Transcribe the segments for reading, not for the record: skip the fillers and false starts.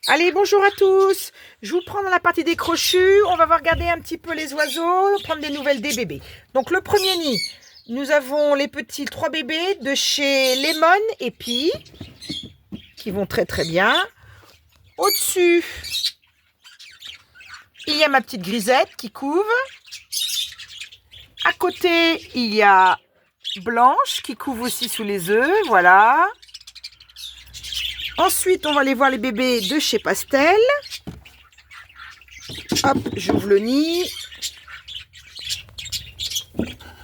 Allez, bonjour à tous. Je vous prends dans la partie des crochus. On va regarder un petit peu les oiseaux, prendre des nouvelles des bébés. Donc le premier nid, nous avons les petits 3 bébés de chez Lemon et Pie, qui vont très très bien. Au-dessus, il y a ma petite grisette qui couve. À côté, il y a Blanche qui couve aussi sous les œufs, voilà. Ensuite, on va aller voir les bébés de chez Pastel. Hop, j'ouvre le nid.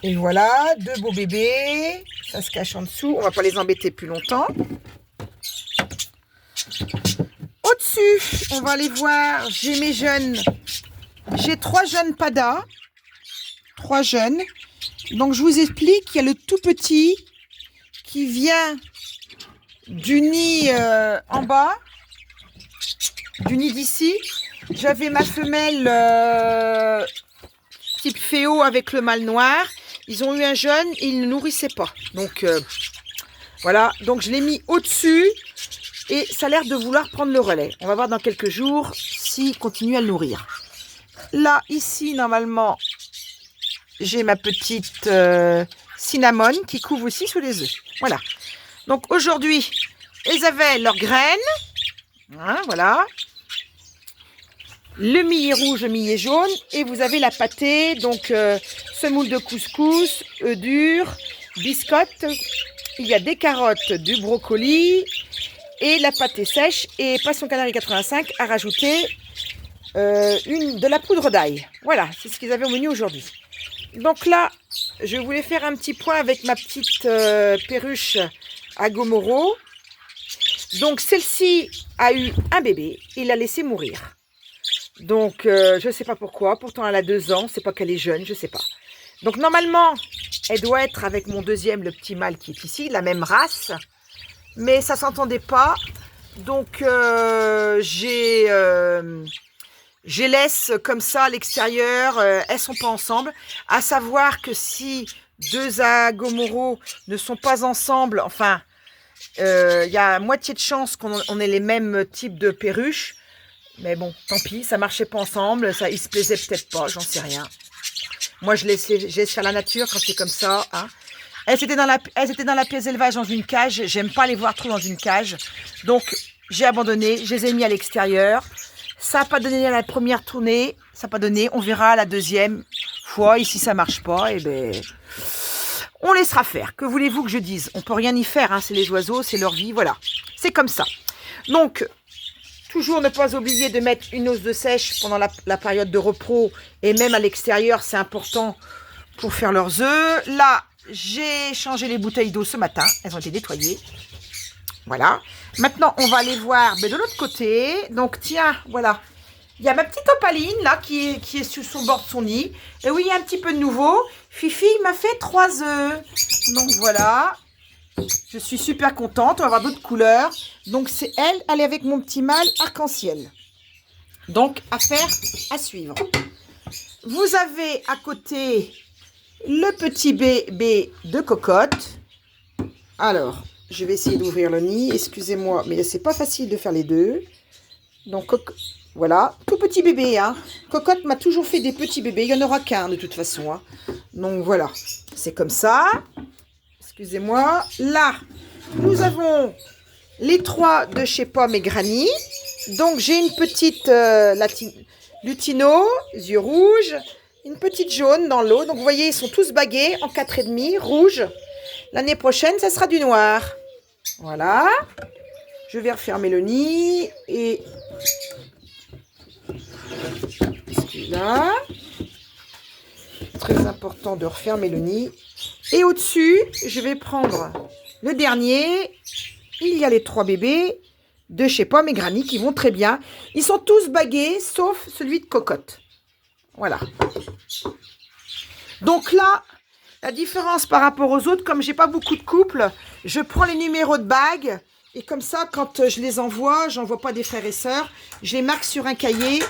Et voilà, 2 beaux bébés. Ça se cache en dessous. On va pas les embêter plus longtemps. Au-dessus, on va aller voir. J'ai mes jeunes. J'ai 3 jeunes padas. 3 jeunes. Donc, je vous explique. Il y a le tout petit qui vient du nid en bas, du nid d'ici. J'avais ma femelle type féo avec le mâle noir. Ils ont eu un jeune et ils ne nourrissaient pas. Donc voilà, donc je l'ai mis au-dessus et ça a l'air de vouloir prendre le relais. On va voir dans quelques jours s'il continue à le nourrir. Là, ici, normalement, j'ai ma petite cinnamon qui couve aussi sous les œufs. Voilà. Donc aujourd'hui, ils avaient leurs graines. Hein, voilà. Le millet rouge, le millet jaune. Et vous avez la pâtée. Donc semoule de couscous, œufs durs, biscottes. Il y a des carottes, du brocoli et la pâtée sèche. Et Passion Canarie 85 a rajouté de la poudre d'ail. Voilà, c'est ce qu'ils avaient au menu aujourd'hui. Donc là, je voulais faire un petit point avec ma petite perruche à Gomoro. Donc celle-ci a eu un bébé et l'a laissé mourir. Donc je ne sais pas pourquoi, pourtant elle a 2 ans, c'est pas qu'elle est jeune, je sais pas. Donc normalement, elle doit être avec mon deuxième, le petit mâle qui est ici, la même race. Mais ça s'entendait pas. Donc je laisse comme ça à l'extérieur, elles sont pas ensemble. À savoir que si 2 Agomoro ne sont pas ensemble, enfin, il y a moitié de chance qu'on ait les mêmes types de perruches. Mais bon, tant pis, ça marchait pas ensemble, ça, ils se plaisaient peut-être pas, j'en sais rien. Moi, je laisse faire la nature quand c'est comme ça. Hein. Elles étaient dans la pièce d'élevage dans une cage. J'aime pas les voir trop dans une cage. Donc, j'ai abandonné, je les ai mis à l'extérieur. Ça n'a pas donné à la première tournée, ça n'a pas donné. On verra à la deuxième fois. Et si ça marche pas, eh ben, on laissera faire. Que voulez-vous que je dise? On peut rien y faire. Hein. C'est les oiseaux, c'est leur vie, voilà. C'est comme ça. Donc, toujours ne pas oublier de mettre une housse de sèche pendant la période de repos. Et même à l'extérieur, c'est important pour faire leurs œufs. Là, j'ai changé les bouteilles d'eau ce matin. Elles ont été nettoyées. Voilà. Maintenant, on va aller voir de l'autre côté. Donc, tiens, voilà. Il y a ma petite opaline, là, qui est sur son bord de son nid. Et oui, il y a un petit peu de nouveau. Fifi m'a fait 3 œufs. Donc, voilà. Je suis super contente. On va avoir d'autres couleurs. Donc, c'est elle est avec mon petit mâle arc-en-ciel. Donc, affaire à suivre. Vous avez à côté le petit bébé de cocotte. Alors, je vais essayer d'ouvrir le nid. Excusez-moi, mais c'est pas facile de faire les deux. Donc, voilà. Tout petit bébé, hein. Cocotte m'a toujours fait des petits bébés. Il n'y en aura qu'un, de toute façon. Hein. Donc, voilà. C'est comme ça. Excusez-moi. Là, nous avons les 3 de chez Pomme et Granny. Donc, j'ai une petite lutino, yeux rouges. Une petite jaune dans l'eau. Donc, vous voyez, ils sont tous bagués en 4,5, rouge. L'année prochaine, ça sera du noir. Voilà. Je vais refermer le nid. Et celui-là. Très important de refermer le nid. Et au-dessus, je vais prendre le dernier. Il y a les 3 bébés de chez Pomme et Granny qui vont très bien. Ils sont tous bagués, sauf celui de cocotte. Voilà. Donc là, la différence par rapport aux autres, comme j'ai pas beaucoup de couples, je prends les numéros de bagues et comme ça, quand je les envoie, j'envoie pas des frères et sœurs, je les marque sur un cahier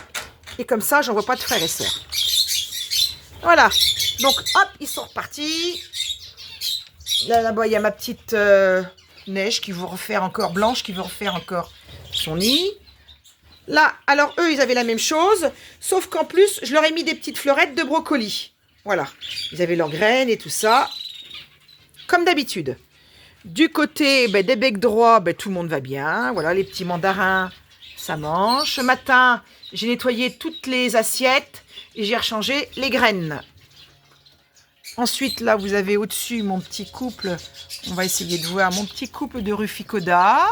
et comme ça, j'envoie pas de frères et sœurs. Voilà. Donc, hop, ils sont repartis. Là-bas, il y a ma petite Neige qui veut refaire encore, Blanche qui veut refaire encore son nid. Là, alors eux, ils avaient la même chose, sauf qu'en plus, je leur ai mis des petites fleurettes de brocoli. Voilà, ils avaient leurs graines et tout ça, comme d'habitude. Du côté des becs droits, tout le monde va bien. Voilà, les petits mandarins, ça mange. Ce matin, j'ai nettoyé toutes les assiettes et j'ai rechangé les graines. Ensuite, là, vous avez au-dessus mon petit couple. On va essayer de voir mon petit couple de Ruficoda.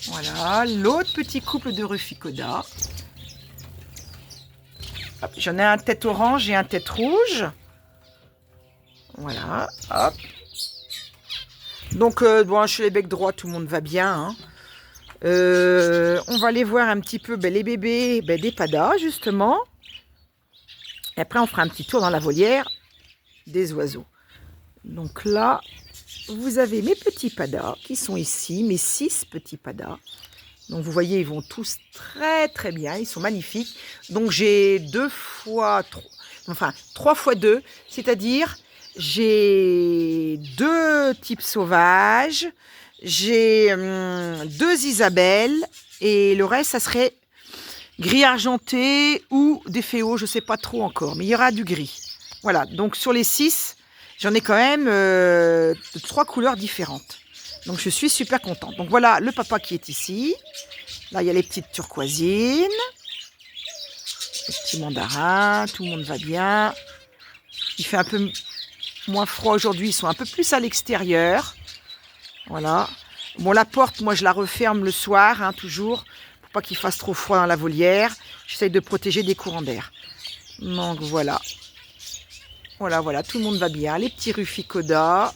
Voilà, l'autre petit couple de Ruficoda. J'en ai un tête orange et un tête rouge. Voilà, hop. Donc, bon, chez les becs droits, tout le monde va bien. Hein. On va aller voir un petit peu les bébés des padas, justement. Et après, on fera un petit tour dans la volière des oiseaux. Donc là, vous avez mes petits padas qui sont ici, mes 6 petits padas. Donc vous voyez, ils vont tous très très bien, ils sont magnifiques. Donc j'ai 3 fois 2, c'est-à-dire j'ai 2 types sauvages, j'ai 2 Isabelles et le reste, ça serait gris argenté ou des féos, je ne sais pas trop encore, mais il y aura du gris. Voilà, donc sur les 6, j'en ai quand même 3 couleurs différentes. Donc je suis super contente. Donc voilà le papa qui est ici. Là, il y a les petites turquoisines. Les petits mandarins, tout le monde va bien. Il fait un peu moins froid aujourd'hui, ils sont un peu plus à l'extérieur. Voilà. Bon, la porte, moi je la referme le soir, hein, toujours, pour pas qu'il fasse trop froid dans la volière. J'essaye de protéger des courants d'air. Donc voilà. Voilà, tout le monde va bien. Les petits Ruficoda.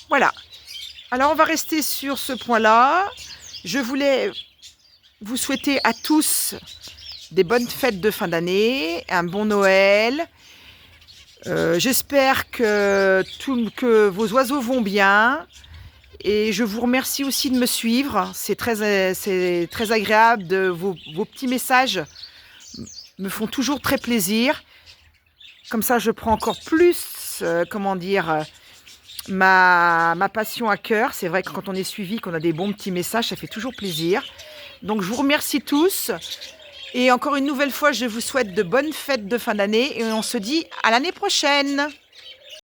Voilà. Alors, on va rester sur ce point-là. Je voulais vous souhaiter à tous des bonnes fêtes de fin d'année, un bon Noël. J'espère que vos oiseaux vont bien. Et je vous remercie aussi de me suivre. C'est très agréable. Vos petits messages me font toujours très plaisir. Comme ça, je prends encore plus, ma passion à cœur. C'est vrai que quand on est suivi, qu'on a des bons petits messages, ça fait toujours plaisir. Donc, je vous remercie tous. Et encore une nouvelle fois, je vous souhaite de bonnes fêtes de fin d'année. Et on se dit à l'année prochaine.